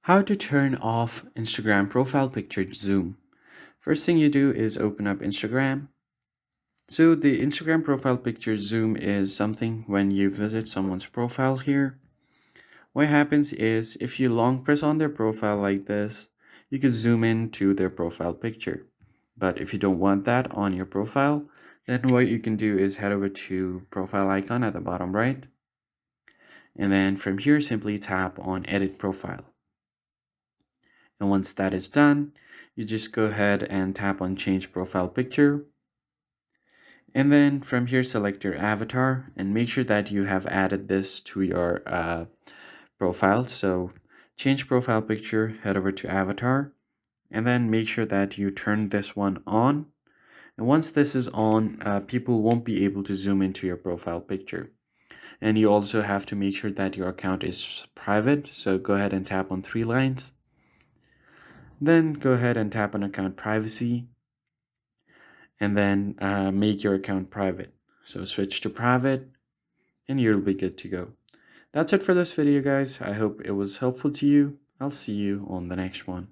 How to turn off Instagram profile picture zoom. First thing you do is open up Instagram. So the Instagram profile picture zoom is something when you visit someone's profile here. What happens is if you long press on their profile like this, you can zoom in to their profile picture. But if you don't want that on your profile, then what you can do is head over to profile icon at the bottom right. And then from here, simply tap on edit profile. And once that is done, you just go ahead and tap on change profile picture. And then from here, select your avatar and make sure that you have added this to your profile. So change profile picture, head over to avatar, and then make sure that you turn this one on. And once this is on, people won't be able to zoom into your profile picture. And you also have to make sure that your account is private. So go ahead and tap on three lines. Then go ahead and tap on account privacy and then make your account private. So switch to private and you'll be good to go. That's it for this video, guys. I hope it was helpful to you. I'll see you on the next one.